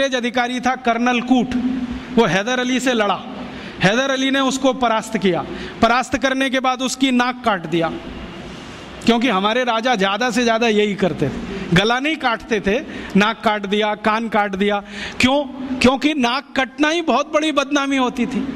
अंग्रेज अधिकारी था कर्नल कूट, वो हैदर अली से लड़ा। हैदर अली ने उसको परास्त किया। परास्त करने के बाद उसकी नाक काट दिया, क्योंकि हमारे राजा ज़्यादा से ज़्यादा यही करते थे, गला नहीं काटते थे, नाक काट दिया, कान काट दिया। क्यों? क्योंकि नाक कटना ही बहुत बड़ी बदनामी होती थी।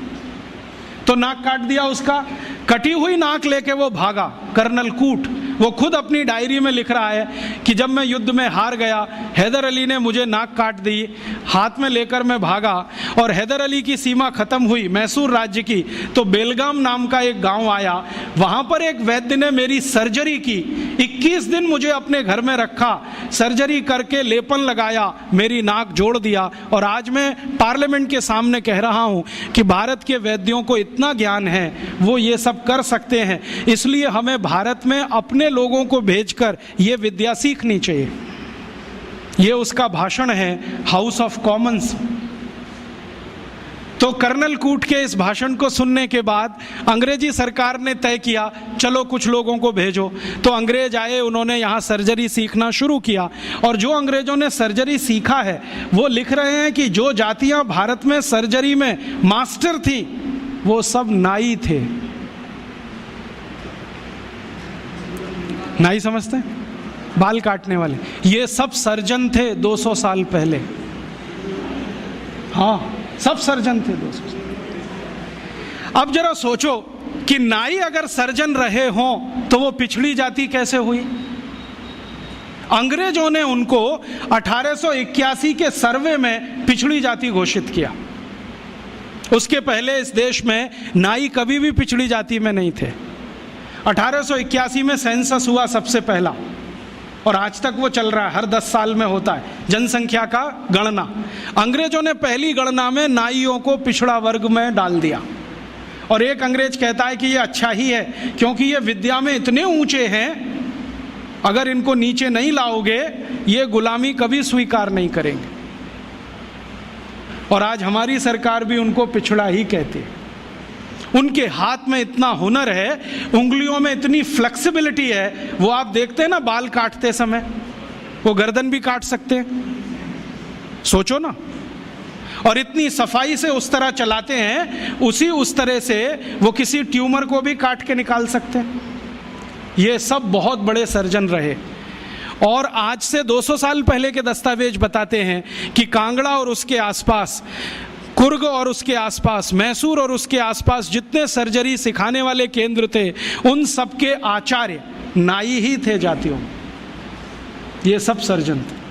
तो नाक काट दिया उसका। कटी हुई नाक लेके वो भागा कर्नल कूट। वो खुद अपनी डायरी में लिख रहा है कि जब मैं युद्ध में हार गया, हैदर अली ने मुझे नाक काट दी, हाथ में लेकर मैं भागा, और हैदर अली की सीमा खत्म हुई मैसूर राज्य की, तो बेलगाम नाम का एक गांव आया, वहां पर एक वैद्य ने मेरी सर्जरी की। 21 दिन मुझे अपने घर में रखा, सर्जरी करके लेपन लगाया, मेरी नाक जोड़ दिया, और आज मैं पार्लियामेंट के सामने कह रहा हूं कि भारत के वैद्यों को इतना ज्ञान है, वो ये सब कर सकते हैं। इसलिए हमें भारत में अपने लोगों को भेजकर ये विद्या सीखनी चाहिए। ये उसका भाषण है हाउस ऑफ कॉमन्स। तो कर्नल कूट के इस भाषण को सुनने के बाद अंग्रेजी सरकार ने तय किया, चलो कुछ लोगों को भेजो। तो अंग्रेज आए, उन्होंने यहाँ सर्जरी सीखना शुरू किया, और जो अंग्रेजों ने सर्जरी सीखा है वो लिख रहे हैं कि जो जातियां भारत में सर्जरी में मास्टर थी वो सब नाई थे। नाई समझते हैं? बाल काटने वाले, ये सब सर्जन थे 200 साल पहले। हाँ, सब सर्जन थे 200 साल। अब जरा सोचो कि नाई अगर सर्जन रहे हों तो वो पिछड़ी जाति कैसे हुई? अंग्रेजों ने उनको 1881 के सर्वे में पिछड़ी जाति घोषित किया। उसके पहले इस देश में नाई कभी भी पिछड़ी जाति में नहीं थे। 1881 में सेंसस हुआ सबसे पहला, और आज तक वो चल रहा है, हर 10 साल में होता है जनसंख्या का गणना। अंग्रेजों ने पहली गणना में नाइयों को पिछड़ा वर्ग में डाल दिया, और एक अंग्रेज कहता है कि ये अच्छा ही है, क्योंकि ये विद्या में इतने ऊंचे हैं, अगर इनको नीचे नहीं लाओगे ये गुलामी कभी स्वीकार नहीं करेंगे। और आज हमारी सरकार भी उनको पिछड़ा ही कहती है। उनके हाथ में इतना हुनर है, उंगलियों में इतनी फ्लेक्सिबिलिटी है, वो आप देखते हैं ना बाल काटते समय, वो गर्दन भी काट सकते हैं, सोचो ना। और इतनी सफाई से उस तरह चलाते हैं, उस तरह से वो किसी ट्यूमर को भी काट के निकाल सकते हैं। ये सब बहुत बड़े सर्जन रहे। और आज से 200 साल पहले के दस्तावेज बताते हैं कि कांगड़ा और उसके आसपास, कुर्ग और उसके आसपास, मैसूर और उसके आसपास जितने सर्जरी सिखाने वाले केंद्र थे, उन सब के आचार्य नाई ही थे जातियों। ये सब सर्जन थे,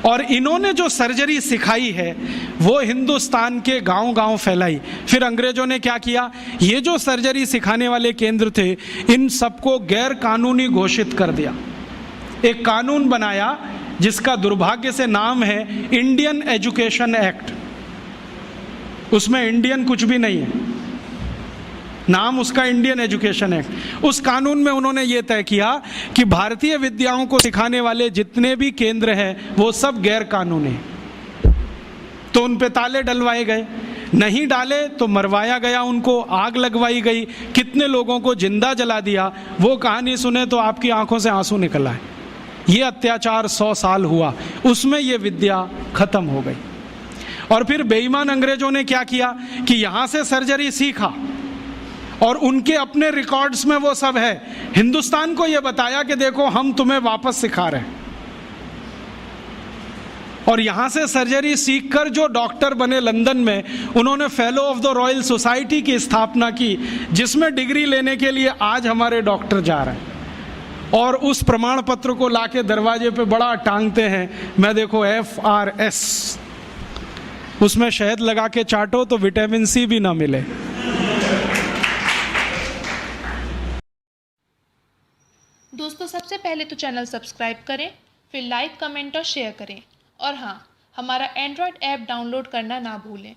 और इन्होंने जो सर्जरी सिखाई है वो हिंदुस्तान के गांव-गांव फैलाई। फिर अंग्रेजों ने क्या किया, ये जो सर्जरी सिखाने वाले केंद्र थे, इन सबको गैर कानूनी घोषित कर दिया। एक कानून बनाया जिसका दुर्भाग्य से नाम है इंडियन एजुकेशन एक्ट। उसमें इंडियन कुछ भी नहीं है, नाम उसका इंडियन एजुकेशन एक्ट। उस कानून में उन्होंने ये तय किया कि भारतीय विद्याओं को सिखाने वाले जितने भी केंद्र हैं वो सब गैर कानूनी। तो उन पे ताले डलवाए गए, नहीं डाले तो मरवाया गया, उनको आग लगवाई गई, कितने लोगों को जिंदा जला दिया। वो कहानी सुने तो आपकी आंखों से आंसू निकल आए। ये अत्याचार 100 साल हुआ, उसमें ये विद्या खत्म हो गई। और फिर बेईमान अंग्रेजों ने क्या किया कि यहां से सर्जरी सीखा, और उनके अपने रिकॉर्ड्स में वो सब है। हिंदुस्तान को ये बताया कि देखो हम तुम्हें वापस सिखा रहे हैं। और यहां से सर्जरी सीखकर जो डॉक्टर बने लंदन में, उन्होंने fellow of the royal society की स्थापना की, जिसमें डिग्री लेने के लिए आज हमारे डॉक्टर जा रहे हैं। और उस प्रमाण पत्र को लाके दरवाजे पे बड़ा टांगते हैं। मैं देखो FRS, उसमें शहद लगा के चाटो तो विटामिन C भी ना मिले। दोस्तों, सबसे पहले तो चैनल सब्सक्राइब करें, फिर लाइक, कमेंट और शेयर करें। और हाँ, हमारा एंड्रॉयड ऐप डाउनलोड करना ना भूलें।